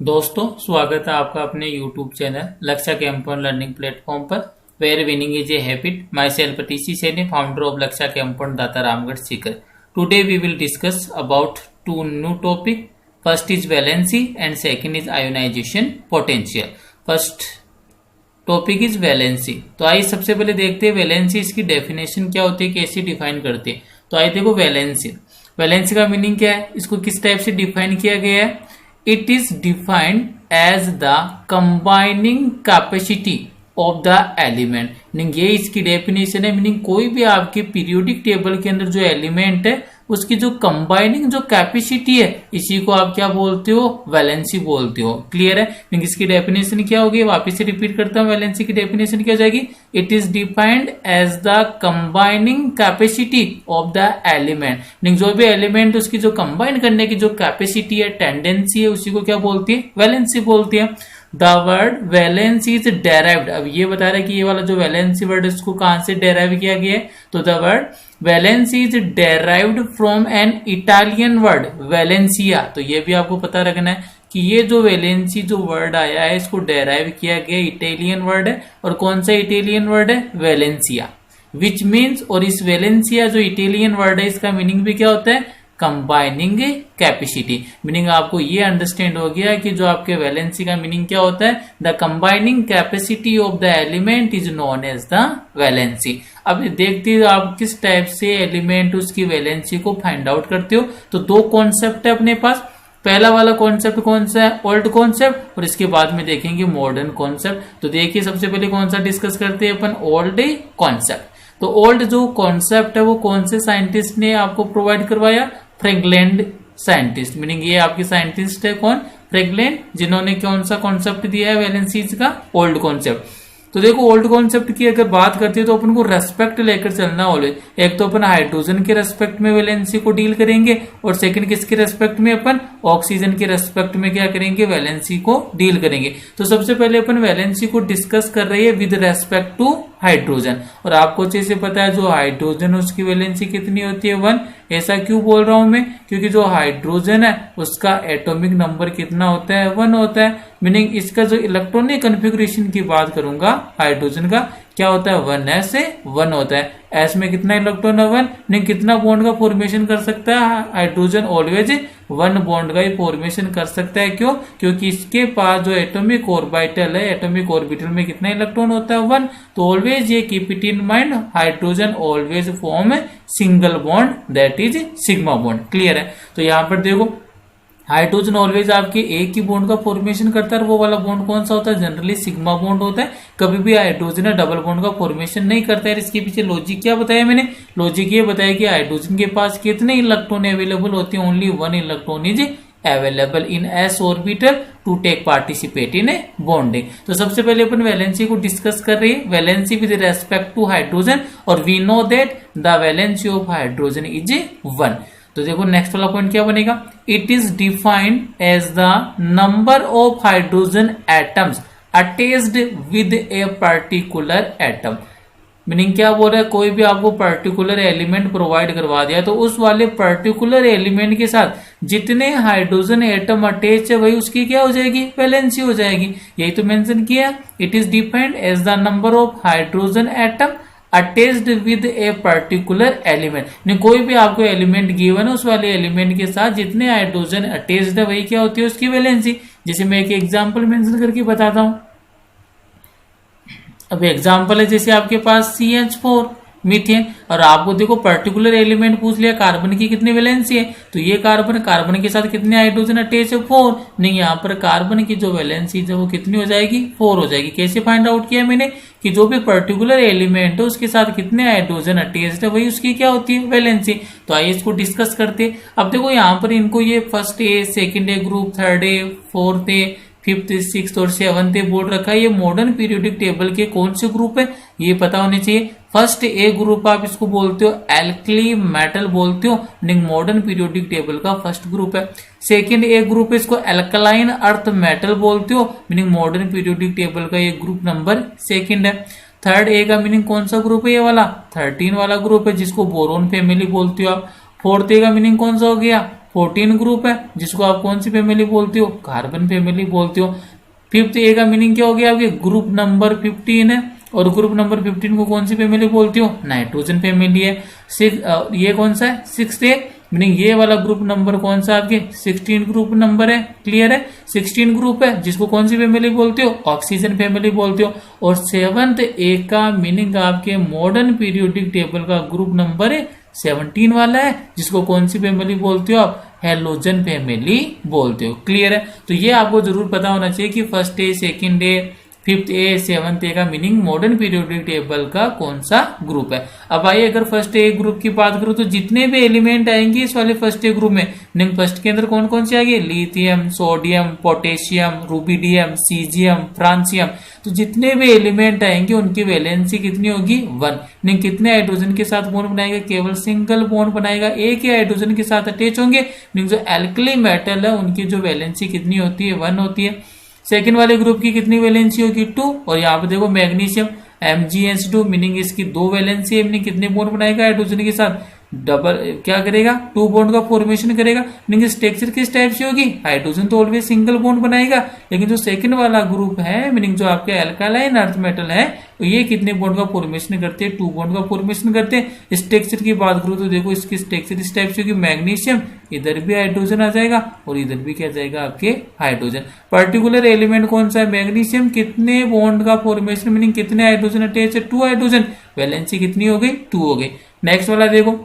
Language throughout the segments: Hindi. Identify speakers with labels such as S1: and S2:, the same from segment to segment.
S1: दोस्तों, स्वागत है आपका अपने YouTube चैनल लक्ष्य कैंपन लर्निंग प्लेटफॉर्म पर। Where winning is a habit. Myself TC Saini, founder of Lakshya कैंपन Data Ramgarh Sikar. Today we will discuss about two new topic. First is valency and second is ionization potential. First topic is valency. तो आइए सबसे पहले देखते हैं वैलेंसी, इसकी डेफिनेशन क्या होती है, कैसे डिफाइन करते हैं। तो आइए देखो वैलेंसी का मीनिंग क्या है, इसको किस टाइप से डिफाइन किया गया है। It is defined as the combining capacity of the element। Meaning ये इसकी डेफिनेशन है। मीनिंग कोई भी आपके पीरियोडिक टेबल के अंदर जो एलिमेंट है उसकी जो कंबाइनिंग जो कैपेसिटी है, इसी को आप क्या बोलते हो, वैलेंसी बोलते हो। क्लियर है। मीनिंग इसकी डेफिनेशन क्या होगी, वापस से रिपीट करता हूं। वैलेंसी की डेफिनेशन क्या हो जाएगी, it is defined as the combining capacity of the element. Meaning जो भी एलिमेंट उसकी जो कंबाइन करने की जो कैपेसिटी है, टेंडेंसी है, उसी को क्या बोलती है, वैलेंसी बोलती है। The word valency is derived. अब ये बता रहा है कि ये वाला जो वैलेंसी वर्ड है इसको कहां से डेराइव किया गया है। तो the word valency is derived from an Italian word Valencia. तो ये भी आपको पता रखना है कि ये जो वैलेंसी जो वर्ड आया है इसको डेराइव किया गया इटालियन वर्ड है। और कौन सा इटालियन वर्ड है, वैलेंसिया। विच मीन्स, और इस वैलेंसिया जो इटालियन वर्ड है इसका मीनिंग भी क्या होता है, कंबाइनिंग कैपेसिटी। मीनिंग आपको ये अंडरस्टैंड हो गया कि जो आपके वैलेंसी का मीनिंग क्या होता है, the combining capacity of the element is known as the valency. अब देखते हो आप किस टाइप से एलिमेंट उसकी वैलेंसी को फाइंड आउट करते हो। तो दो कॉन्सेप्ट है अपने पास। पहला वाला कॉन्सेप्ट कौन सा है, ओल्ड कॉन्सेप्ट, और इसके बाद में देखेंगे मॉडर्न कॉन्सेप्ट। तो देखिए सबसे पहले कौन सा डिस्कस करते हैं अपन, ओल्ड कॉन्सेप्ट। तो ओल्ड जो कॉन्सेप्ट है वो कौन से साइंटिस्ट ने आपको प्रोवाइड करवाया, फ्रैंकलैंड साइंटिस्ट। मीनिंग ये आपके साइंटिस्ट है कौन, फ्रैंकलैंड, जिन्होंने कौन सा कॉन्सेप्ट दिया है वैलेंसीज का, ओल्ड कॉन्सेप्ट। तो देखो ओल्ड कॉन्सेप्ट की अगर बात करते हैं तो अपन को रेस्पेक्ट लेकर चलना होले। एक तो अपन हाइड्रोजन के रेस्पेक्ट में वैलेंसी को डील करेंगे, और सेकंड किसके रेस्पेक्ट में, अपन ऑक्सीजन के रेस्पेक्ट में क्या करेंगे, वैलेंसी को डील करेंगे। तो सबसे पहले अपन वैलेंसी को डिस्कस कर रहे हैं विद रेस्पेक्ट टू हाइड्रोजन। और आपको अच्छे से पता है जो हाइड्रोजन है उसकी वैलेंसी कितनी होती है, 1। ऐसा क्यों बोल रहा हूं मैं, क्योंकि जो हाइड्रोजन है उसका एटॉमिक नंबर कितना होता है, 1 होता है। मीनिंग इसका जो इलेक्ट्रॉनिक कन्फिग्रेशन की बात करूंगा हाइड्रोजन का, क्या होता है, 1s से 1 होता है। एस में कितना इलेक्ट्रॉन है, 1। नहीं, कितना बॉन्ड का फॉर्मेशन कर सकता है हाइड्रोजन, ऑलवेज 1 बॉन्ड का ही फॉर्मेशन कर सकता है। क्यों, क्योंकि इसके पास जो एटॉमिक ऑर्बिटल है, एटॉमिक ऑर्बिटल में कितना इलेक्ट्रॉन होता है, 1। तो ऑलवेज ये keep it in mind, hydrogen always form single bond, that is sigma bond. Clear है। तो यहाँ पर देखो हाइड्रोजन ऑलवेज आपके एक ही बॉन्ड का फॉर्मेशन करता है, और वो वाला बॉन्ड कौन सा होता है, जनरली सिग्मा बॉन्ड होता है। कभी भी हाइड्रोजन डबल बॉन्ड का फॉर्मेशन नहीं करता है। इसके पीछे लॉजिक क्या बताया मैंने, लॉजिक ये बताया कि हाइड्रोजन के पास कितने इलेक्ट्रॉन अवेलेबल होते हैं, only 1 electron is available in s orbital to take participate in a bonding. तो सबसे पहले अपन वैलेंसी को डिस्कस कर रहे हैं, valency with respect to hydrogen, और we know that the valency of hydrogen is 1। तो देखो नेक्स्ट वाला पॉइंट क्या बनेगा, it is defined as the number of hydrogen atoms attached with a particular atom. Meaning क्या बोल रहा है, कोई भी आपको पर्टिकुलर एलिमेंट प्रोवाइड करवा दिया तो उस वाले पर्टिकुलर एलिमेंट के साथ जितने हाइड्रोजन एटम अटैच है वही उसकी क्या हो जाएगी, वैलेंसी हो जाएगी। यही तो मेंशन किया, it is defined as the number of hydrogen atom attached with a particular element. नहीं, कोई भी आपको एलिमेंट गिवन है उस वाले एलिमेंट के साथ जितने हाइड्रोजन अटैच्ड है वही क्या होती है, उसकी वैलेंसी। जैसे मैं एक एग्जांपल मेंशन करके बताता हूं। अब एग्जांपल है जैसे आपके पास CH4 मीथेन, और आपको देखो पर्टिकुलर एलिमेंट पूछ लिया, कार्बन की कितनी वैलेंसी है, तो ये कार्बन के साथ कितने हाइड्रोजन अटैच है, 4। नहीं, यहाँ पर कार्बन की जो वैलेंसी है वो कितनी हो जाएगी, 4 हो जाएगी। कैसे फाइंड आउट किया मैंने, कि जो भी पर्टिकुलर एलिमेंट है उसके साथ कितने हाइड्रोजन अटैच्ड है वही उसकी क्या होती है, वैलेंसी। तो आइए इसको डिस्कस करते हैं। अब देखो यहाँ पर इनको ये first A, second A group, third A, fourth A, 5th, 6th और 7th बोर्ड रखा है। ये मॉडर्न पीरियोडिक टेबल के कौन से ग्रुप है ये पता होने चाहिए। फर्स्ट ए ग्रुप आप इसको बोलते हो एल्कली मेटल बोलते हो, मीनिंग मॉडर्न पीरियोडिक टेबल का फर्स्ट ग्रुप है। सेकंड ए ग्रुप है, इसको एल्कलाइन अर्थ मेटल बोलते हो, मीनिंग मॉडर्न पीरियोडिक टेबल का ये ग्रुप नंबर सेकंड है। थर्ड ए का मीनिंग कौन सा ग्रुप है, ये वाला 13 वाला ग्रुप है जिसको बोरोन फैमिली बोलते हो आप। फोर्थ ए का मीनिंग कौन सा हो गया, 14 ग्रुप है जिसको आप कौन सी फैमिली बोलते हो, कार्बन फैमिली बोलते हो। फिफ्थ ए का मीनिंग क्या हो गया आपके, ग्रुप नंबर 15 है, और ग्रुप नंबर 15 को कौन सी फैमिली बोलते हो, नाइट्रोजन फैमिली है। ये कौन सा है, सिक्स्थ ए, मीनिंग ये वाला ग्रुप नंबर कौन सा आपके 16 ग्रुप नंबर है, क्लियर है। 16 ग्रुप है जिसको कौन सी फैमिली बोलते हो, ऑक्सीजन फैमिली बोलते हो। और सेवंथ ए का मीनिंग आपके मॉडर्न पीरियोडिक टेबल का ग्रुप नंबर है 17 वाला है, जिसको कौन सी फैमिली बोलते हो आप, हेलोजन फैमिली बोलते हो, क्लियर है। तो ये आपको जरूर पता होना चाहिए कि first A, second A, fifth A, seventh A का मीनिंग मॉडर्न पीरियोडिक टेबल का कौन सा ग्रुप है। अब आइए अगर फर्स्ट ए ग्रुप की बात करूं तो जितने भी एलिमेंट आएंगे इस वाले फर्स्ट ए ग्रुप में, मीनिंग फर्स्ट के अंदर कौन कौन से आएंगे, lithium, sodium, potassium, rubidium, caesium, francium. तो जितने भी एलिमेंट आएंगे उनकी वैलेंसी कितनी होगी, 1। मीनिंग कितने हाइड्रोजन के साथ बॉन्ड बनाएगा, केवल सिंगल बॉन्ड बनाएगा, एक ही हाइड्रोजन के साथ अटैच होंगे। मीनिंग जो एल्कली मेटल है उनकी जो वैलेंसी कितनी होती है, 1 होती है। सेकेंड वाले ग्रुप की कितनी वैलेंसी होगी, 2। और यहाँ पे देखो मैग्नीशियम Mgh2, मीनिंग इसकी 2 वैलेंसी है, मीनिंग कितने बॉन्ड बनाएगा हाइड्रोजन के साथ, डबल क्या करेगा, 2 बॉन्ड का फॉर्मेशन करेगा। मीनिंग स्ट्रक्चर किस टाइप से होगी, हाइड्रोजन तो ऑलवेज सिंगल बॉन्ड बनाएगा, लेकिन जो सेकंड वाला ग्रुप है मीनिंग जो आपके अल्कालाइन अर्थ मेटल है तो ये कितने बॉन्ड का फॉर्मेशन करते हैं, 2 बॉन्ड का फॉर्मेशन करते हैं। स्ट्रक्चर की बात करूं तो देखो इसकी स्ट्रक्चर इस टाइप से होगी, मैग्नीशियम इधर भी हाइड्रोजन आ जाएगा और इधर भी क्या जाएगा आपके हाइड्रोजन। पर्टिकुलर एलिमेंट कौन सा है, मैग्नीशियम, कितने बॉन्ड का फॉर्मेशन, मीनिंग कितने हाइड्रोजन अटैच है, 2 हाइड्रोजन, वैलेंसी कितनी हो गई, 2 हो गई। नेक्स्ट वाला देखो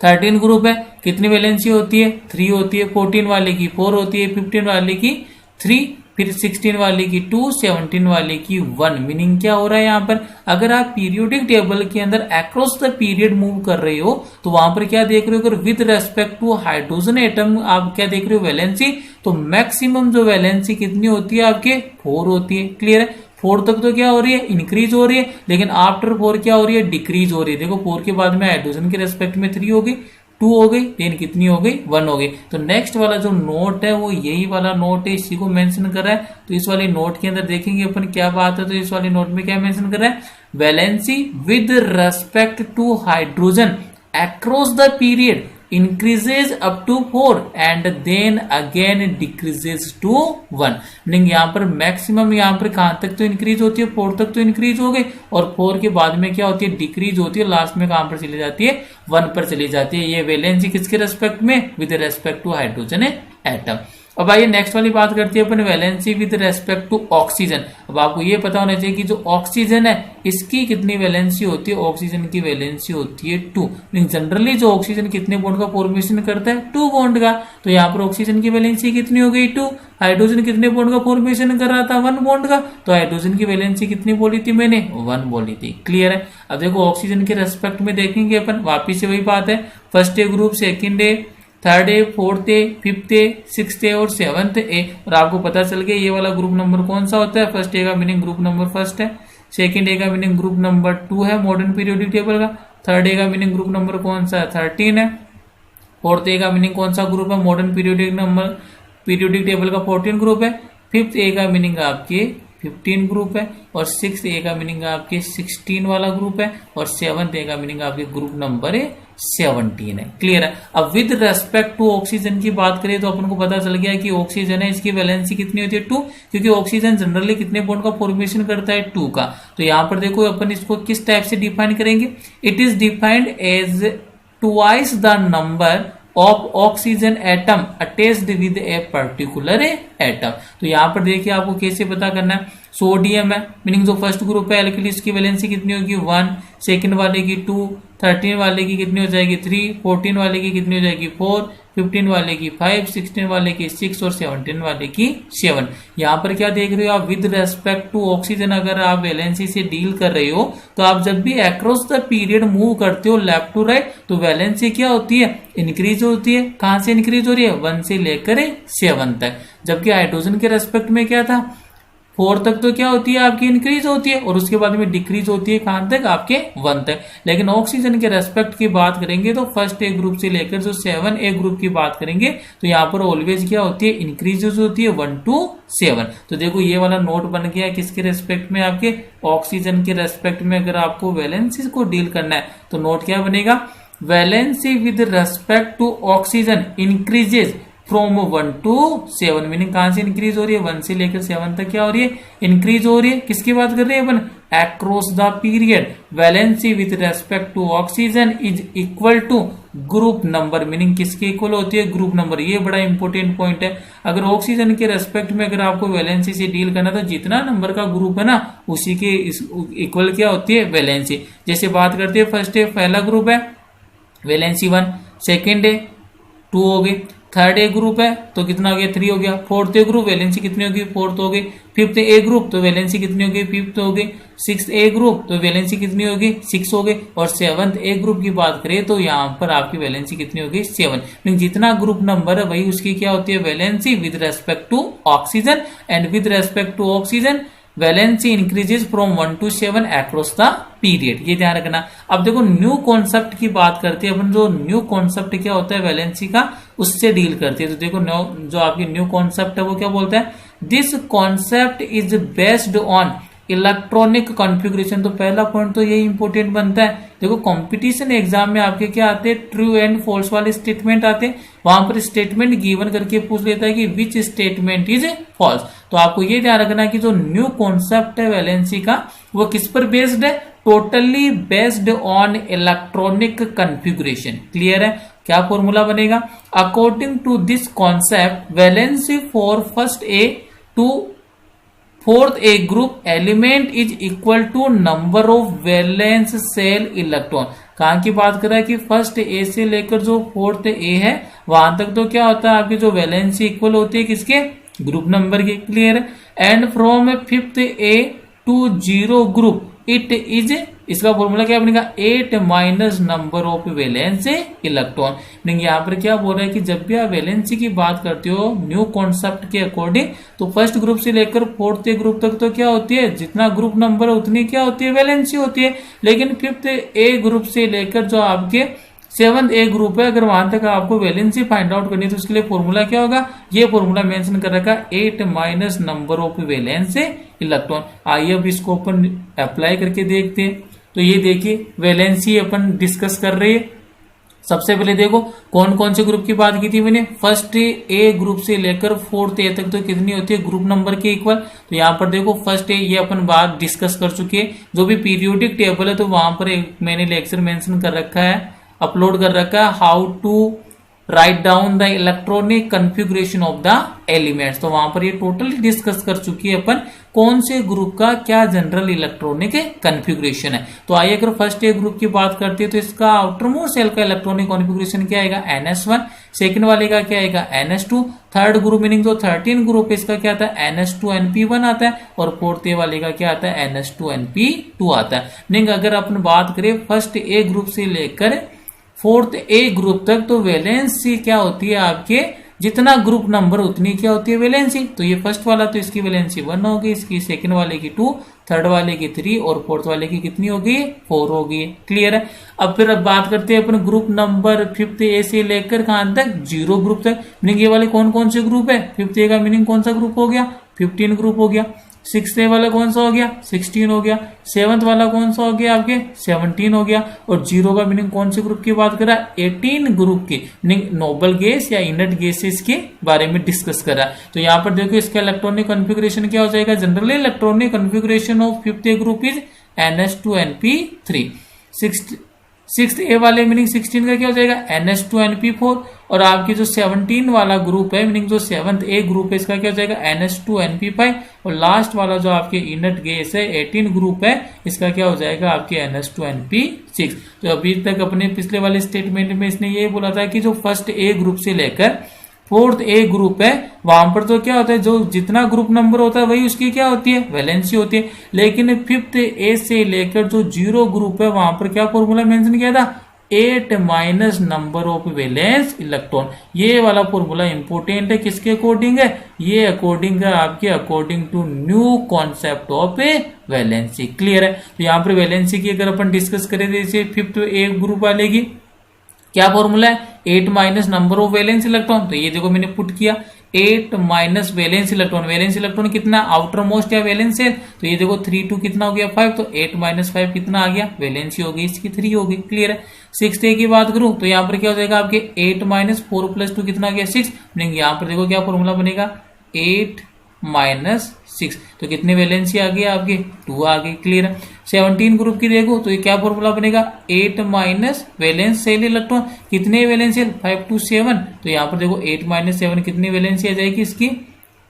S1: 13 ग्रुप है, कितनी वैलेंसी होती है, 3 होती है। 14 वाले की 4 होती है, 15 वाले की 3, फिर 16 वाले की 2, 17 वाले की 1। मीनिंग क्या हो रहा है यहाँ पर, अगर आप पीरियोडिक टेबल के अंदर अक्रॉस द पीरियड मूव कर रहे हो तो वहां पर क्या देख रहे हो, अगर with respect to hydrogen atom आप क्या देख रहे हो, वैलेंसी, तो मैक्सिमम जो वैलेंसी कितनी होती है आपके 4 होती है, क्लियर है। 4 तक तो क्या हो रही है, इंक्रीज हो रही है, लेकिन आफ्टर 4 क्या हो रही है, डिक्रीज हो रही है। देखो 4 के बाद में हाइड्रोजन के रेस्पेक्ट में 3 हो गई, 2 हो गई, देन कितनी हो गई, 1 हो गई। तो नेक्स्ट वाला जो नोट है वो यही वाला नोट है, इसी को मेंशन कर रहा है। तो इस वाले नोट के अंदर देखेंगे अपन क्या बात है, तो इस वाले नोट में क्या मेंशन कर रहा है, valency with respect to hydrogen across the period increases up to 4 and then again decreases to 1। Meaning यहाँ पर मैक्सिमम यहाँ पर कहां तक तो इंक्रीज होती है, 4 तक तो इंक्रीज हो गई, और 4 के बाद में क्या होती है, डिक्रीज होती है, लास्ट में कहां पर चली जाती है, 1 पर चली जाती है। ये वैलेंसी किसके रेस्पेक्ट में, with respect to hydrogen atom. अब आइए नेक्स्ट वाली बात करते हैं अपन, valency with respect to oxygen. अब आपको ये पता होना चाहिए कि जो ऑक्सीजन है इसकी कितनी वैलेंसी होती है, ऑक्सीजन की वैलेंसी होती है 2। जनरली जो ऑक्सीजन कितने बॉन्ड का फॉर्मेशन करता है, 2 बॉन्ड का। तो यहाँ पर ऑक्सीजन की वैलेंसी कितनी हो गई, 2। हाइड्रोजन कितने बॉन्ड का फॉर्मेशन कर रहा था, 1 बॉन्ड का। तो हाइड्रोजन की वैलेंसी कितनी बोली थी मैंने, 1 बोली थी, क्लियर है। अब देखो ऑक्सीजन के रेस्पेक्ट में देखेंगे अपन, वापिस से वही बात है, first A group, second A, third A, fourth A, fifth A, sixth A और सेवंथ ए। और आपको पता चल गया ये वाला ग्रुप नंबर कौन सा होता है, फर्स्ट ए का मीनिंग ग्रुप नंबर फर्स्ट है, सेकंड ए का मीनिंग ग्रुप नंबर 2 है मॉडर्न पीरियोडिक टेबल का, थर्ड ए का मीनिंग ग्रुप नंबर कौन सा है, 13 है, फोर्थ ए का मीनिंग कौन सा ग्रुप है, मॉडर्न पीरियोडिक टेबल का 14 ग्रुप है, फिफ्थ ए का मीनिंग आपके 15 ग्रुप है, और सिक्स ए का मीनिंग आपके 16 वाला ग्रुप है, और सेवंथ ए का मीनिंग आपके ग्रुप नंबर 17 है, क्लियर है। अब विद रेस्पेक्ट टू ऑक्सीजन की बात करें तो अपन को पता चल गया कि ऑक्सीजन है इसकी वैलेंसी कितनी होती है, 2, क्योंकि ऑक्सीजन जनरली कितने बॉन्ड का फॉर्मेशन करता है, 2 का। तो यहां पर देखो अपन इसको किस टाइप से डिफाइन करेंगे, it is defined as twice the number of oxygen atom attached with a particular atom. तो यहां पर देखिए आपको कैसे पता करना है, सोडियम है, मीनिंग जो फर्स्ट ग्रुप है एल्किल, इसकी वैलेंसी कितनी होगी, 1, सेकंड वाले की 2, 13 वाले की कितनी हो जाएगी, 3, 14 वाले की कितनी हो जाएगी, 4, 15 वाले की 5, 16 वाले की 6 और 17 वाले की 7। यहाँ पर क्या देख रहे हो आप, विद रेस्पेक्ट टू ऑक्सीजन अगर आप वैलेंसी से डील कर रहे हो तो आप जब भी अक्रॉस द पीरियड मूव करते हो लेफ्ट टू राइट तो वैलेंसी क्या होती है, इंक्रीज होती है। कहां से इंक्रीज हो रही है, 1 से लेकर 7 तक। जबकि हाइड्रोजन के रेस्पेक्ट में क्या था, 4 तक तो क्या होती है आपकी इंक्रीज होती है, और उसके बाद में डिक्रीज होती है कहां तक, आपके 1 तक। लेकिन ऑक्सीजन के रेस्पेक्ट की बात करेंगे तो फर्स्ट ए ग्रुप से लेकर जो 7 ए ग्रुप की बात करेंगे तो यहाँ पर ऑलवेज क्या होती है, इंक्रीज होती है 1 to 7। तो देखो ये वाला नोट बन गया किसके रेस्पेक्ट में, आपके ऑक्सीजन के रेस्पेक्ट में। अगर आपको वैलेंसी को डील करना है तो नोट क्या बनेगा, valency with respect to oxygen increases from 1 to 7, meaning कहां से इंक्रीज हो रही है, 1 से लेकर 7 तक क्या हो रही है, इंक्रीज हो रही है। किसकी बात कर रहे हैं अपन, across the period valency with respect to oxygen is equal to group number, meaning किसके इक्वल होती है, ग्रुप नंबर। ये बड़ा इंपॉर्टेंट पॉइंट है। अगर ऑक्सीजन के रेस्पेक्ट में अगर आपको वैलेंसी से डील करना तो जितना नंबर का ग्रुप है ना उसी के इक्वल क्या होती है, वैलेंसी। जैसे बात करते हैं फर्स्ट है, पहला ग्रुप है वैलेंसी 1, सेकेंड है 2 हो गए, थर्ड ए ग्रुप है तो कितना हो गया, 3 हो गया, फोर्थ ए ग्रुप वैलेंसी कितनी होगी, 4 हो गई, फिफ्थ ए ग्रुप तो वैलेंसी कितनी होगी, 5 हो गई, सिक्स्थ ए ग्रुप तो वैलेंसी कितनी होगी, 6 हो गई, और सेवंथ ए ग्रुप की बात करें तो यहाँ पर आपकी वैलेंसी कितनी होगी, 7। लेकिन जितना ग्रुप नंबर है वही उसकी क्या होती है, valency with respect to oxygen, and with respect to oxygen valency increases from 1 to 7 across the period, ये ध्यान रखना। अब देखो न्यू कॉन्सेप्ट की बात करते हैं अपन, जो न्यू कॉन्सेप्ट क्या होता है वैलेंसी का, उससे डील करते हैं। तो देखो जो आपकी न्यू कॉन्सेप्ट है वो क्या बोलता है, this concept is based on electronic configuration. तो पहला पॉइंट तो यही इंपॉर्टेंट बनता है। देखो कंपटीशन एग्जाम में आपके क्या आते हैं, ट्रू एंड फॉल्स वाले स्टेटमेंट आते हैं, वहां पर स्टेटमेंट गिवन करके पूछ लेता है कि विच स्टेटमेंट इज फॉल्स। तो आपको ये ध्यान रखना है कि जो न्यू कॉन्सेप्ट है वैलेंसी का वो किस पर बेस्ड है, totally based on electronic configuration. Clear है, क्या फॉर्मूला बनेगा, according to this concept valency for first A to fourth A group element is equal to number of valence shell electron. कहां की बात कर रहा है कि फर्स्ट ए से लेकर जो फोर्थ ए है वहां तक तो क्या होता है आपकी जो वैलेंसी इक्वल होती है किसके, ग्रुप नंबर के। क्लियर है, and from fifth A to 0 group it is, इसका फॉर्मूला क्या बनेगा, 8 minus number of valence electron. यहाँ पर क्या बोल रहा है कि जब भी आप वैलेंसी की बात करते हो न्यू कॉन्सेप्ट के अकॉर्डिंग तो फर्स्ट ग्रुप से लेकर फोर्थ ग्रुप तक तो क्या होती है, जितना ग्रुप नंबर है उतनी क्या होती है, वैलेंसी होती है। लेकिन फिफ्थ ए ग्रुप से लेकर जो आपके 7th ए ग्रुप है, अगर वहां तक आपको वैलेंसी फाइंड आउट करनी है तो उसके लिए फॉर्मूला क्या होगा, ये फॉर्मूला मेंशन कर रखा 8 minus number of valence electron. आइए अब इसको अपन अप्लाई करके देखते हैं। तो ये देखिए वैलेंसी अपन डिस्कस कर रहे हैं। सबसे पहले देखो कौन कौन से ग्रुप की बात की थी मैंने, फर्स्ट ए ग्रुप से लेकर फोर्थ ए तक तो कितनी होती है, ग्रुप नंबर के इक्वल। तो यहाँ पर देखो फर्स्ट ए ये अपन बात डिस्कस कर चुके हैं। जो भी पीरियोडिक टेबल है तो वहां पर एक मैंने लेक्चर मेंशन कर रखा है, अपलोड कर रखा है, how to write down the electronic configuration of the elements. तो वहां पर ये टोटली डिस्कस कर चुकी है अपन कौन से ग्रुप का क्या जनरल इलेक्ट्रॉनिक कॉन्फ़िगरेशन है। तो आइए अगर फर्स्ट ए ग्रुप की बात करते हैं तो इसका आउटर मोस्ट सेल का इलेक्ट्रॉनिक कॉन्फ़िगरेशन क्या आएगा, NS1, सेकंड वाले का क्या आएगा, NS2, थर्ड ग्रुप मीनिंग जो 13 ग्रुप है इसका क्या आता है, NS2NP1 आता है, और फोर्थ ए वाले का क्या आता है, NS2NP2 आता है। मीनिंग अगर अपन बात करें फर्स्ट ए ग्रुप से लेकर फोर्थ ए ग्रुप तक तो वैलेंसी क्या होती है आपके, जितना ग्रुप नंबर उतनी क्या होती है वैलेंसी। तो ये फर्स्ट वाला तो इसकी वैलेंसी 1 होगी, इसकी सेकंड वाले की 2, थर्ड वाले की 3 और फोर्थ वाले की कितनी होगी, 4 होगी। क्लियर है। अब फिर अब बात करते हैं अपन ग्रुप नंबर फिफ्थ ए से लेकर कहां तक, 0 ग्रुप तक। मीनिंग ये वाले कौन कौन से ग्रुप है, फिफ्थ ए का मीनिंग कौन सा ग्रुप हो गया, 15 ग्रुप हो गया। सिक्स्थ ए वाला कौन सा हो गया, 16 हो गया। सेवंथ वाला कौन सा हो गया आपके, 17 हो गया। और 0 का मीनिंग कौन से ग्रुप की बात कर रहा है, 18 ग्रुप की, मीनिंग नोबल गैस या इनर्ट गैसेस के बारे में डिस्कस कर रहा है। तो यहाँ पर देखो इसका इलेक्ट्रॉनिक कॉन्फ़िगरेशन क्या हो जाएगा, generally electronic configuration of fifth A group is NS2NP3। Sixth A वाले मीनिंग 16 का क्या हो जाएगा, NS2NP4। और आपकी जो 17 वाला ग्रुप है मीनिंग जो 7th ए ग्रुप है इसका क्या हो जाएगा, NS2NP5। और लास्ट वाला जो आपके इनर्ट गैस है 18 ग्रुप है इसका क्या हो जाएगा आपके NS2NP6। तो अभी तक अपने पिछले वाले स्टेटमेंट में इसने ये बोला था कि जो फर्स्ट ए ग्रुप से लेकर फोर्थ ए ग्रुप है वहां पर तो क्या होता है, जो जितना ग्रुप नंबर होता है वही उसकी क्या होती है, वैलेंसी होती है। लेकिन फिफ्थ ए से लेकर जो 0 ग्रुप है वहां पर क्या फॉर्मूला मेंशन किया था, 8 minus number of valence electron. ये वाला फॉर्मूला इंपोर्टेंट है, किसके अकॉर्डिंग है, ये अकॉर्डिंग है आपके according to new concept of valency. Clear है। तो यहाँ पर वैलेंसी की अगर अपन डिस्कस करें जैसे फिफ्थ ए ग्रुप वाले की क्या फॉर्मूला है, 8 minus number of valence electron. तो ये देखो मैंने पुट किया, 8 minus valence electron, valence electron कितना, आउटर मोस्ट या वैलेंस शेल, तो ये देखो 3 2 कितना हो गया 5, तो 8 माइनस 5 कितना आ गया, वैलेंसी हो गई इसकी 3 हो गई। क्लियर है। 6th डे की बात करूं तो यहाँ पर क्या हो जाएगा आपके 8 माइनस 4 प्लस 2 कितना आ गया 6, मीनिंग यहाँ पर देखो क्या फॉर्मूला बनेगा 8 माइनस 6, तो कितने वैलेंसी आ गई आपकी 2 आ गई। क्लियर है। 17 ग्रुप की देखो तो ये क्या फॉर्मूला बनेगा 8 माइनस वैलेंस सेल इलेक्ट्रॉन, कितने वैलेंस सेल 5 to 7, तो यहाँ पर देखो 8 माइनस 7 कितनी वैलेंसी आ जाएगी इसकी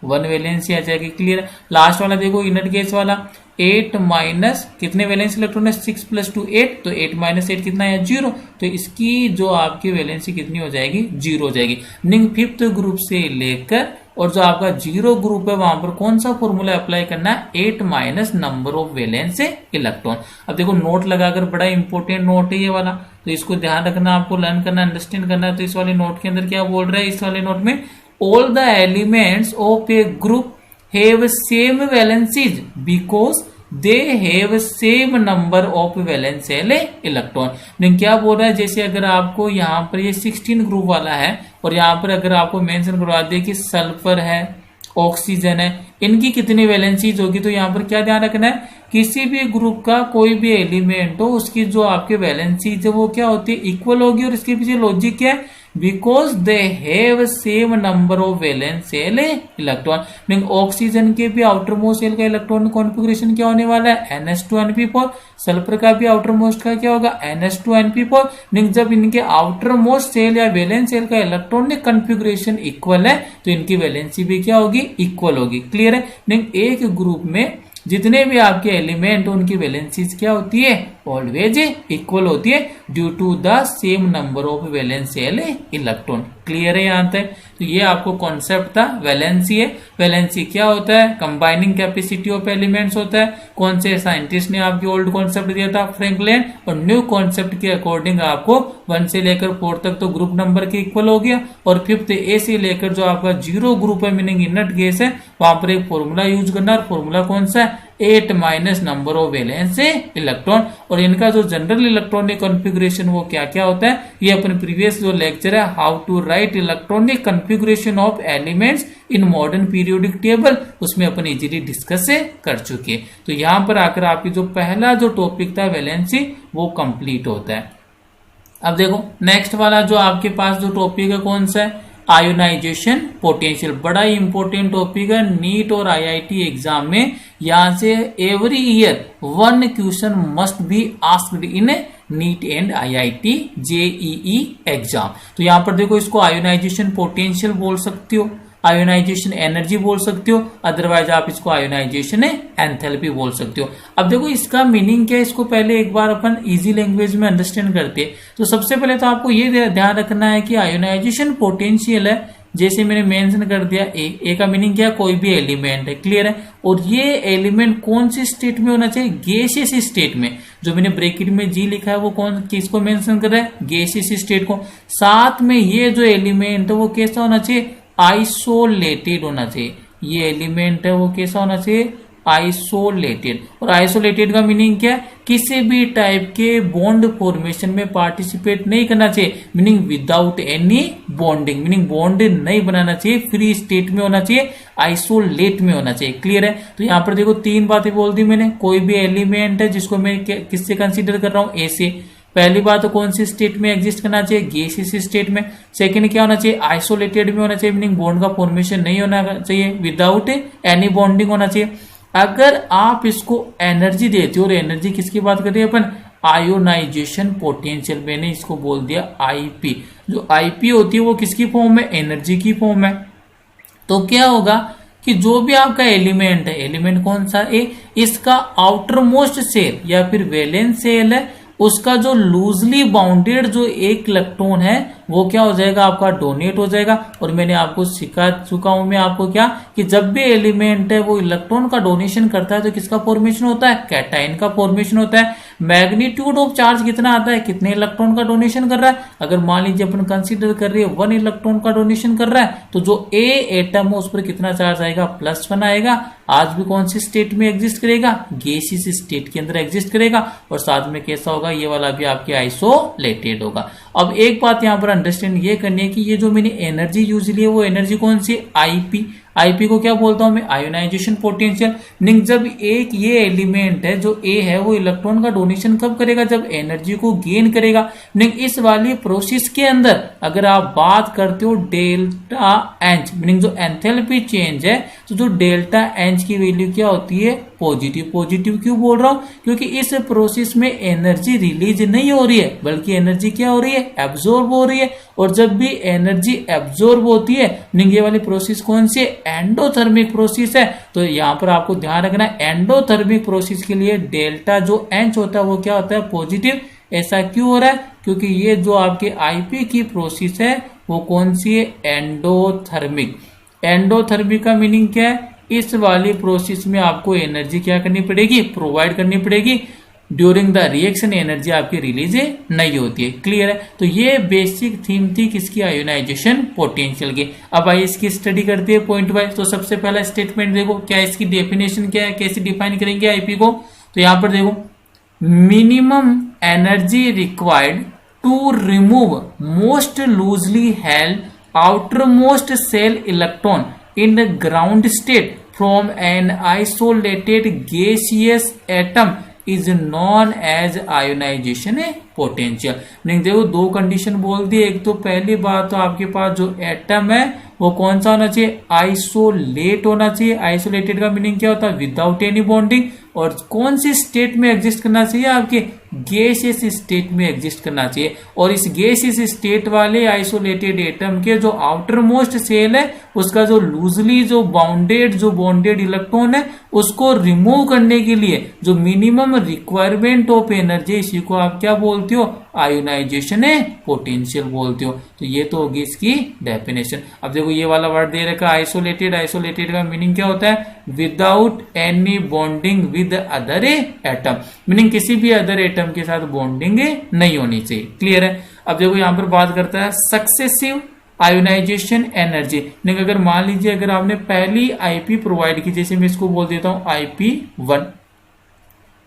S1: 1 वैलेंसी आ जाएगी। क्लियर है। लास्ट वाला देखो इनर गैस वाला 8 माइनस कितने वैलेंस इलेक्ट्रॉन है 6 प्लस 2 8, तो 8 माइनस 8 कितना है 0, तो इसकी जो आपकी वैलेंसी कितनी हो जाएगी 0 हो जाएगी। मीनिंग 5th ग्रुप से लेकर और जो आपका 0 ग्रुप है वहां पर कौन सा फॉर्मूला अप्लाई करना है 8 minus number of valence electron. अब देखो नोट लगाकर, बड़ा इंपॉर्टेंट नोट है ये वाला, तो इसको ध्यान रखना, आपको लर्न करना, अंडरस्टैंड करना है। तो इस वाले नोट के अंदर क्या बोल रहा है, इस वाले नोट में all the elements of a group have same valencies because they have same number of valence electron। लेकिन क्या बोल रहा है, जैसे अगर आपको यहाँ पर ये 16 ग्रुप वाला है और यहाँ पर अगर आपको मेंशन करवा दे कि सल्फर है, ऑक्सीजन है, इनकी कितनी वैलेंसीज होगी, तो यहाँ पर क्या ध्यान रखना है, किसी भी ग्रुप का कोई भी एलिमेंट हो उसकी जो आपके वैलेंसीज है वो क्या होती है इक्वल होगी। और इसके पीछे लॉजिक क्या है, because they have same number of valence shell electron. Mean oxygen के भी आउटर मोस्ट सेल का इलेक्ट्रॉन कॉन्फ़िगरेशन क्या होने वाला है NH2NP4, सल्फर का भी आउटर मोस्ट का क्या होगा NH2NP4। मीन जब इनके आउटर मोस्ट सेल या वैलेंस सेल का इलेक्ट्रॉनिक कॉन्फ़िगरेशन इक्वल है तो इनकी वैलेंसी भी क्या होगी इक्वल होगी। क्लियर है। मीन एक ग्रुप में जितने भी आपके एलिमेंट उनकी वैलेंसीज क्या होती है ऑलवेज इक्वल होती है due to the same number of valence shell electron. Clear है यहाँ तक। तो ये आपको कॉन्सेप्ट था वैलेंसी है। वैलेंसी क्या होता है, कंबाइनिंग कैपेसिटी ऑफ एलिमेंट्स होता है। कौन से साइंटिस्ट ने आपकी ओल्ड कॉन्सेप्ट दिया था फ्रैंकलिन, और न्यू कॉन्सेप्ट के अकॉर्डिंग आपको 1 से लेकर 4 तक तो ग्रुप नंबर के इक्वल हो गया, और 5th ए से लेकर जो आपका 0 ग्रुप है मीनिंग इनर्ट गैस है वहां पर एक फॉर्मूला यूज करना है। फॉर्मूला कौन सा है 8 minus number of valence electron, और इनका जो जनरल इलेक्ट्रॉनिक कॉन्फ़िगरेशन वो क्या क्या होता है, ये अपने प्रीवियस जो लेक्चर है how to write electronic configuration of elements in modern periodic table, उसमें अपन इजीली डिस्कस कर चुके हैं। तो यहां पर आकर आपकी जो पहला जो टॉपिक था वैलेंसी वो कंप्लीट होता है। अब देखो नेक्स्ट वाला जो आपके पास जो टॉपिक है कौन सा है, आयोनाइजेशन पोटेंशियल। बड़ा ही इंपॉर्टेंट टॉपिक है, नीट और आईआईटी एग्जाम में यहां से every year 1 question must be asked in neat and IIT JEE exam. तो यहां पर देखो इसको आयोनाइजेशन पोटेंशियल बोल सकते हो, आयोनाइजेशन एनर्जी बोल सकते हो, अदरवाइज आप इसको आयोनाइजेशन एंथैल्पी बोल सकते हो। अब देखो इसका मीनिंग क्या है, इसको पहले एक बार अपन इजी लैंग्वेज में अंडरस्टैंड करते हैं। तो सबसे पहले तो आपको ये ध्यान रखना है कि आयोनाइजेशन पोटेंशियल है, जैसे मैंने मेंशन कर दिया ए का मीनिंग क्या, कोई भी एलिमेंट है। क्लियर है। और ये एलिमेंट कौन सी स्टेट में होना चाहिए, गैसियस स्टेट में। जो मैंने ब्रैकेट में जी लिखा है वो कौन किसको मेंशन कर रहा है, गैसियस स्टेट को। साथ में ये जो एलिमेंट है वो कैसा होना चाहिए, आइसोलेटेड होना चाहिए। ये एलिमेंट है वो कैसा होना चाहिए, आइसोलेटेड। और आइसोलेटेड का मीनिंग क्या है, किसी भी टाइप के बॉन्ड फॉर्मेशन में पार्टिसिपेट नहीं करना चाहिए, meaning without any bonding, meaning bond नहीं बनाना चाहिए, फ्री स्टेट में होना चाहिए, आइसोलेट में होना चाहिए। क्लियर है। तो यहाँ पर देखो 3 बातें बोल दी मैंने। कोई भी एलिमेंट है जिसको मैं किससे कंसीडर कर रहा हूँ, ए से। पहली बात तो कौन सी स्टेट में एग्जिस्ट करना चाहिए, गैसियस स्टेट में। सेकंड क्या होना चाहिए, आइसोलेटेड में होना चाहिए, मीनिंग बॉन्ड का फॉर्मेशन नहीं होना चाहिए, विदाउट एनी बॉन्डिंग होना चाहिए। अगर आप इसको एनर्जी देते हो, और एनर्जी किसकी बात कर रहे हैं अपन, आयोनाइजेशन पोटेंशियल, मैंने इसको बोल दिया आईपी। जो आईपी होती है वो किसकी फॉर्म में, एनर्जी की फॉर्म में। तो क्या होगा कि जो भी आपका एलिमेंट है, एलिमेंट कौन सा है, इसका आउटर मोस्ट सेल या फिर वैलेंस सेल है, उसका जो लूजली बाउंडेड जो एक इलेक्ट्रॉन है वो क्या हो जाएगा, आपका डोनेट हो जाएगा। और मैंने आपको सिखा चुका हूं मैं आपको क्या, कि जब भी एलिमेंट है वो इलेक्ट्रॉन का डोनेशन करता है तो किसका फॉर्मेशन होता है, कैटाइन का फॉर्मेशन होता है। मैग्नीट्यूड ऑफ चार्ज कितना आता है, कितने इलेक्ट्रॉन का डोनेशन कर रहा है। अगर मान लीजिए अपन कंसीडर कर रहे हैं 1 इलेक्ट्रॉन का डोनेशन कर रहा है, तो जो ए एटम है उस पर कितना चार्ज आएगा, +1 आएगा। आज भी कौन सी स्टेट में एग्जिस्ट करेगा, गैसियस स्टेट के अंदर एग्जिस्ट करेगा। और साथ में कैसा होगा, ये वाला भी आपके आइसोलेटेड होगा। अब एक बात यहाँ पर अंडरस्टैंड ये करनी है कि ये जो मैंने एनर्जी यूज ली है वो एनर्जी कौन सी, आईपी। आईपी को क्या बोलता हूं मैं, आयोनाइजेशन पोटेंशियल। मीनिंग जब एक ये एलिमेंट है जो ए है वो इलेक्ट्रॉन का डोनेशन कब करेगा, जब एनर्जी को गेन करेगा। मीनिंग इस वाली प्रोसेस के अंदर अगर आप बात करते हो डेल्टा एच, मीनिंग जो एंथैल्पी चेंज है, तो जो डेल्टा एच की वैल्यू क्या होती है, पॉजिटिव। पॉजिटिव क्यों बोल रहा हूं, क्योंकि इस प्रोसेस में एनर्जी रिलीज नहीं हो रही है बल्कि एनर्जी क्या हो रही है, एब्जॉर्ब हो रही है। और जब भी एनर्जी एब्जॉर्ब होती है, मीनिंग ये वाली प्रोसेस कौन सी है, एंडोथर्मिक प्रोसेस है। तो यहां पर आपको ध्यान रखना है एंडोथर्मिक प्रोसेस के लिए डेल्टा जो एच होता है वो क्या होता है, पॉजिटिव। ऐसा क्यों हो रहा है, क्योंकि ये जो आपके आईपी की प्रोसेस है वो कौन सी है, एंडोथर्मिक। एंडोथर्मिक का मीनिंग क्या है, इस वाली प्रोसेस में आपको एनर्जी क्या करनी पड़ेगी, प्रोवाइड करनी पड़ेगी। ड्यूरिंग द रिएक्शन एनर्जी आपकी रिलीज नहीं होती है। क्लियर है। तो ये बेसिक थीम थी किसकी, आयोनाइजेशन पोटेंशियल की। अब आइए इसकी स्टडी करते हैं पॉइंट वाइज। तो सबसे पहला स्टेटमेंट देखो, क्या इसकी डेफिनेशन क्या है, कैसे डिफाइन करेंगे आईपी को। तो यहां पर देखो, minimum energy required to remove most loosely held outer most shell electron in the ground state from an isolated gaseous atom is known as ionization potential। नहीं देखो, दो कंडीशन बोल दी। एक तो पहली बात तो आपके पास जो एटम है वो कौन सा होना चाहिए, आइसोलेट होना चाहिए। आइसोलेटेड का मीनिंग क्या होता है, विदाउट एनी बॉन्डिंग। और कौन सी स्टेट में एग्जिस्ट करना चाहिए, आपके गैसियस स्टेट में एग्जिस्ट करना चाहिए। और इस गैसियस स्टेट वाले आइसोलेटेड एटम के जो आउटर मोस्ट सेल है उसका जो लूजली जो बॉन्डेड इलेक्ट्रॉन है उसको रिमूव करने के लिए जो मिनिमम रिक्वायरमेंट ऑफ एनर्जी, इसी को आप क्या बोलते हो, आयोनाइजेशन पोटेंशियल बोलते हो। तो ये तो होगी इसकी डेफिनेशन। अब देखो ये वाला वर्ड दे रखा आइसोलेटेड। आइसोलेटेड का मीनिंग क्या होता है, without any bonding with other atom. Meaning किसी भी अदर एटम के साथ बॉन्डिंग नहीं होनी चाहिए। क्लियर है। अब देखो यहां पर बात करता है सक्सेसिव आयोनाइजेशन एनर्जी। नहीं, अगर मान लीजिए अगर आपने पहली आईपी प्रोवाइड की, जैसे मैं इसको बोल देता हूं IP1,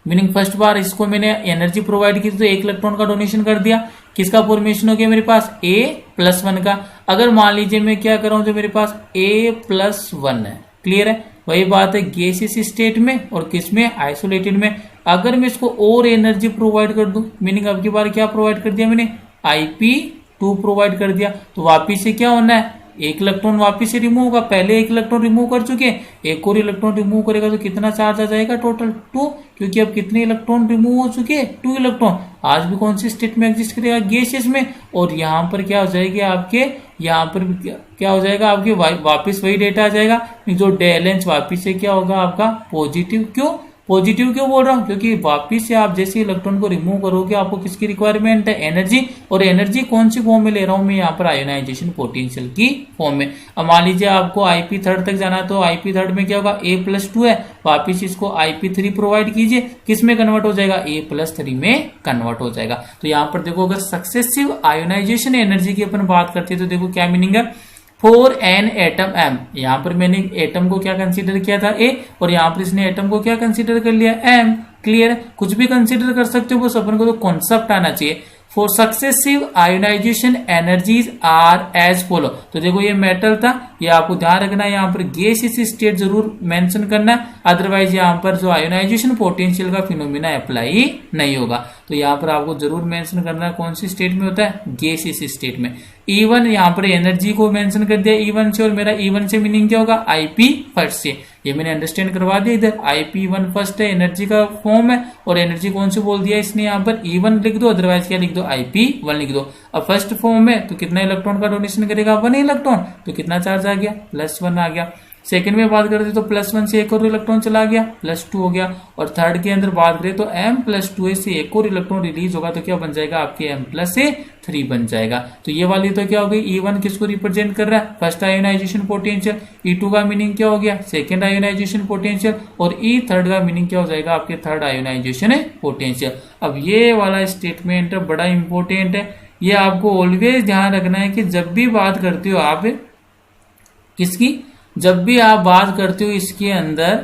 S1: मीनिंग फर्स्ट बार इसको मैंने एनर्जी प्रोवाइड की तो एक इलेक्ट्रॉन का डोनेशन कर दिया। किसका फॉर्मेशन हो गया मेरे पास, A+1 का। अगर मान लीजिए मैं क्या कर रहा हूं, जो मेरे पास A+1 है। क्लियर है। वही बात है गैसियस स्टेट में और किस में, आइसोलेटेड में। अगर मैं इसको और एनर्जी प्रोवाइड कर दूं, मीनिंग अब की बार क्या प्रोवाइड कर दिया मैंने, IP2 प्रोवाइड कर दिया, तो वापिस से क्या होना है, एक इलेक्ट्रॉन वापिस से रिमूव होगा। पहले एक इलेक्ट्रॉन रिमूव कर चुके हैं, एक और इलेक्ट्रॉन रिमूव करेगा तो कितना चार्ज आ जाएगा, टोटल 2। क्योंकि अब कितने इलेक्ट्रॉन रिमूव हो चुके हैं, 2 इलेक्ट्रॉन। आज भी कौन सी स्टेट में एग्जिस्ट करेगा, गैसियस में। और यहाँ पर क्या हो जाएगी आपके, यहाँ पर क्या हो जाएगा आपके, वापिस वही डेटा आ जाएगा। जो डेलेंस वापिस से क्या होगा आपका, पॉजिटिव। क्यों पॉजिटिव क्यों बोल रहा हूं, क्योंकि वापिस से आप जैसे इलेक्ट्रॉन को रिमूव करोगे आपको किसकी रिक्वायरमेंट है, एनर्जी। और एनर्जी कौन सी फॉर्म में ले रहा हूं मैं, यहाँ पर आयोनाइजेशन पोटेंशियल की फॉर्म में। अब मान लीजिए आपको IP3 तक जाना है, तो IP3 में क्या होगा, A+2 है, वापिस इसको IP3 प्रोवाइड कीजिए, किस में कन्वर्ट हो जाएगा, A+3 में कन्वर्ट हो जाएगा। तो यहाँ पर देखो अगर सक्सेसिव आयोनाइजेशन एनर्जी की अपन बात करते हैं तो देखो क्या मीनिंग है, फॉर एन एटम M। यहां पर मैंने एटम को क्या कंसीडर किया था, A, और यहां पर इसने एटम को क्या कंसीडर कर लिया, M। क्लियर है। कुछ भी कंसीडर कर सकते हो, बस अपन को तो कॉन्सेप्ट आना चाहिए। For successive ionization energies are as follow. तो देखो ये मेटल था, ये आपको ध्यान रखना है, यहाँ पर गैसियस स्टेट जरूर मेंशन करना, अदरवाइज यहाँ पर जो आयोनाइजेशन पोटेंशियल का फिनोमिना अप्लाई नहीं होगा। तो यहाँ पर आपको जरूर मेंशन करना है कौन सी स्टेट में होता है, गैसियस स्टेट में। E1 यहाँ पर एनर्जी को मेंशन कर दिया E1 से, और मेरा E1 से मीनिंग क्या होगा, IP फर्स्ट से। ये मैंने अंडरस्टैंड करवा दिया। इधर IP1 फर्स्ट है, एनर्जी का फॉर्म है, और एनर्जी कौन सी बोल दिया इसने, यहाँ पर E1 लिख दो, अदरवाइज क्या लिख दो, IP1 लिख दो। अब फर्स्ट फॉर्म है तो कितना इलेक्ट्रॉन का डोनेशन करेगा, 1 इलेक्ट्रॉन, तो कितना चार्ज आ गया, +1 आ गया। सेकंड में बात करते तो +1 से एक और इलेक्ट्रॉन चला गया, +2 हो गया। और थर्ड के अंदर बात करें तो M+2 से एक और इलेक्ट्रॉन रिलीज होगा, तो क्या बन जाएगा आपके M+3 बन जाएगा। तो ये वाली तो क्या हो गई, E1 किसको रिप्रेजेंट कर रहा है, फर्स्ट आयोनाइजेशन पोटेंशियल। E2 का मीनिंग क्या हो गया, सेकंड आयोनाइजेशन पोटेंशियल। और E3 का मीनिंग क्या हो जाएगा आपके, थर्ड आयोनाइजेशन पोटेंशियल। अब ये वाला स्टेटमेंट बड़ा इंपॉर्टेंट है, ये आपको ऑलवेज ध्यान रखना है कि जब भी बात करते हो आप किसकी, जब भी आप बात करते हो इसके अंदर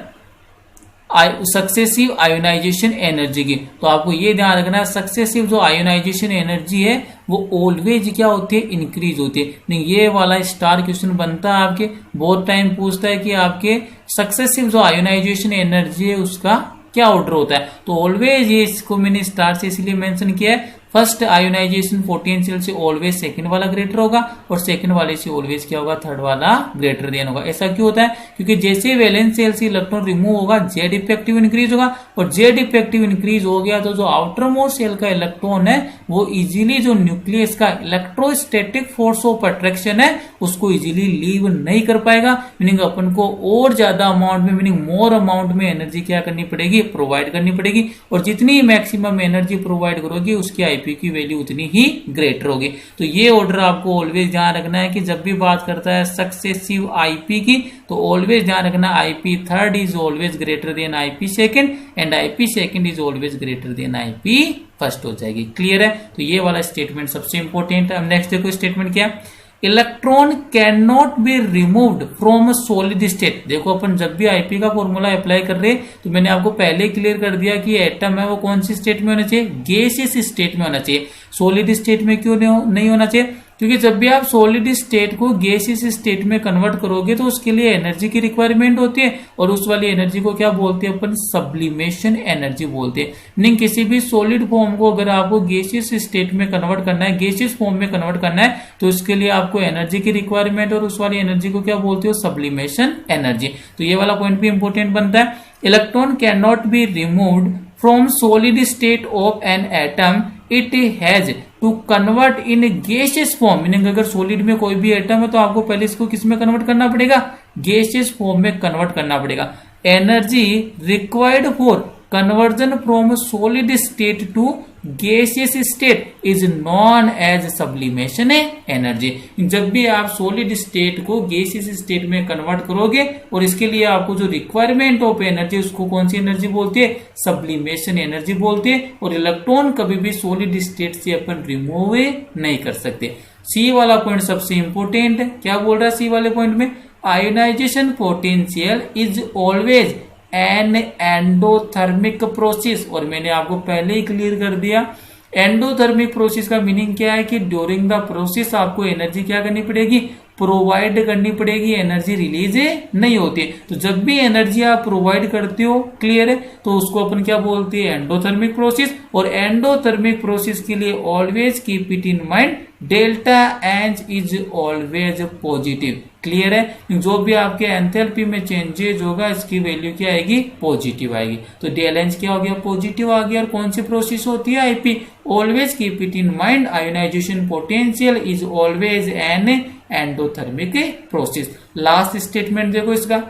S1: सक्सेसिव आयोनाइजेशन एनर्जी की। तो आपको ये ध्यान रखना है, सक्सेसिव जो आयोनाइजेशन एनर्जी है वो ऑलवेज क्या होती है, इंक्रीज होती है। नहीं, ये वाला स्टार क्वेश्चन बनता है आपके, बहुत टाइम पूछता है कि आपके सक्सेसिव जो आयोनाइजेशन एनर्जी है उसका क्या ऑर्डर होता है। तो ऑलवेज ये, इसको मैंने स्टार से इसलिए मेंशन किया है, फर्स्ट आयोनाइजेशन पोटेंशियल से ऑलवेज सेकंड वाला ग्रेटर होगा और सेकंड वाले से ऑलवेज क्या होगा, थर्ड वाला ग्रेटर देन होगा। ऐसा क्यों होता है, क्योंकि जैसे वैलेंस शेल से इलेक्ट्रॉन रिमूव होगा जेड इफेक्टिव इंक्रीज होगा, और जेड इफेक्टिव इंक्रीज हो गया तो जो आउटर मोस्ट शेल का इलेक्ट्रॉन है वो इजीली जो न्यूक्लियस का इलेक्ट्रोस्टैटिक फोर्स ऑफ अट्रैक्शन है उसको इजीली लीव नहीं कर पाएगा। मीनिंग अपन को और ज्यादा अमाउंट में, मीनिंग मोर अमाउंट में एनर्जी क्या करनी पड़ेगी, प्रोवाइड करनी पड़ेगी, और जितनी मैक्सिमम एनर्जी प्रोवाइड करोगी उसकी आईपी की वैल्यू उतनी ही ग्रेटर होगी। तो ये ऑर्डर आपको ऑलवेज ध्यान रखना है कि जब भी बात करता है सक्सेसिव आईपी की तो ऑलवेज ध्यान रखना IP third is always greater than IP second and IP second is always greater than IP first हो जाएगी। क्लियर है, तो ये वाला स्टेटमेंट सबसे इंपॉर्टेंट है। अब नेक्स्ट देखो स्टेटमेंट क्या है, electron can not be removed from solid state. देखो अपन जब भी आईपी का फॉर्मूला अप्लाई कर रहे हैं तो मैंने आपको पहले क्लियर कर दिया कि एटम है वो कौन सी स्टेट में होना चाहिए, गैसियस स्टेट में होना चाहिए। सॉलिड स्टेट में क्यों नहीं होना चाहिए, क्योंकि जब भी आप सॉलिड स्टेट को गैसियस स्टेट में कन्वर्ट करोगे तो उसके लिए एनर्जी की रिक्वायरमेंट होती है, और उस वाली एनर्जी को क्या बोलते हैं अपन, सब्लिमेशन एनर्जी बोलते हैं। मीनिंग किसी भी सॉलिड फॉर्म को अगर आपको गैसियस स्टेट में कन्वर्ट करना है, गैसियस फॉर्म में कन्वर्ट करना है, तो उसके लिए आपको एनर्जी की रिक्वायरमेंट, और उस वाली एनर्जी को क्या बोलते हो, सब्लिमेशन एनर्जी। तो ये वाला पॉइंट भी इंपॉर्टेंट बनता है। Electron can not be removed from solid state of an atom, it has to convert in gaseous form. Meaning अगर सॉलिड में कोई भी एटम है तो आपको पहले इसको किस में कन्वर्ट करना पड़ेगा, गैसियस फॉर्म में कन्वर्ट करना पड़ेगा। Energy required for conversion from solid state to gaseous state is known as sublimation energy. जब भी आप सॉलिड स्टेट को गैसियस स्टेट में कन्वर्ट करोगे और इसके लिए आपको जो रिक्वायरमेंट ऑफ एनर्जी उसको कौन सी एनर्जी बोलती है, सब्लिमेशन एनर्जी बोलती है। और इलेक्ट्रॉन कभी भी सॉलिड स्टेट से अपन रिमूव नहीं कर सकते। सी वाला पॉइंट सबसे इंपॉर्टेंट है, क्या बोल रहा है सी वाले पॉइंट में, ionization potential is always an endothermic process. और मैंने आपको पहले ही क्लियर कर दिया, एंडोथर्मिक प्रोसेस का मीनिंग क्या है कि ड्यूरिंग द प्रोसेस आपको एनर्जी क्या करनी पड़ेगी, प्रोवाइड करनी पड़ेगी, एनर्जी रिलीज नहीं होती। तो जब भी एनर्जी आप प्रोवाइड करते हो, क्लियर है, तो उसको अपन क्या बोलते हैं, एंडोथर्मिक प्रोसेस। और एंडोथर्मिक प्रोसेस के लिए always keep it in mind, delta H is always positive. Clear है, जो भी आपके एंथैल्पी में चेंजेज होगा इसकी वैल्यू क्या आएगी, पॉजिटिव आएगी। तो डेल एच क्या हो गया, पॉजिटिव आ गया। और कौन सी प्रोसेस होती है, IP. Always keep it in mind, ionization potential is always an endothermic process. Last statement देखो इसका।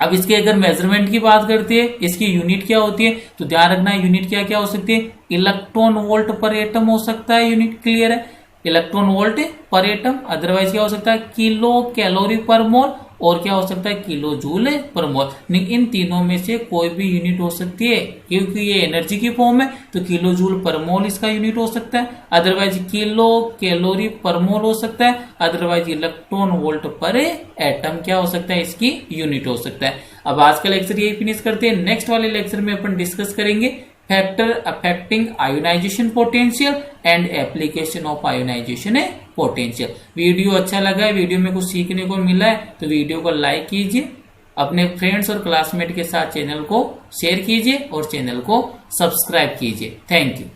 S1: अब इसके अगर मेजरमेंट की बात करते हैं, इसकी यूनिट क्या होती है, तो ध्यान रखना यूनिट क्या क्या हो सकती है, इलेक्ट्रॉन वोल्ट पर एटम हो सकता है यूनिट। क्लियर है, इलेक्ट्रॉन वोल्ट पर एटम। अदरवाइज क्या हो सकता है, किलो कैलोरी पर मोल, और क्या हो सकता है, किलो जूल पर मोल। इन तीनों में से कोई भी यूनिट हो सकती है, क्योंकि ये एनर्जी की फॉर्म है तो किलो जूल पर मोल इसका यूनिट हो सकता है। अदरवाइज किलो कैलोरी पर मोल हो सकता है। अदरवाइज इलेक्ट्रॉन वोल्ट पर एटम क्या हो सकता है, इसकी यूनिट हो सकता है। अब आज का लेक्चर यही फिनिश करते हैं। नेक्स्ट वाले लेक्चर में अपन डिस्कस करेंगे factor affecting ionization potential and application of ionization potential. Video अच्छा लगा है, वीडियो में कुछ सीखने को मिला है तो वीडियो को लाइक कीजिए, अपने फ्रेंड्स और क्लासमेट के साथ चैनल को शेयर कीजिए और चैनल को सब्सक्राइब कीजिए। Thank you.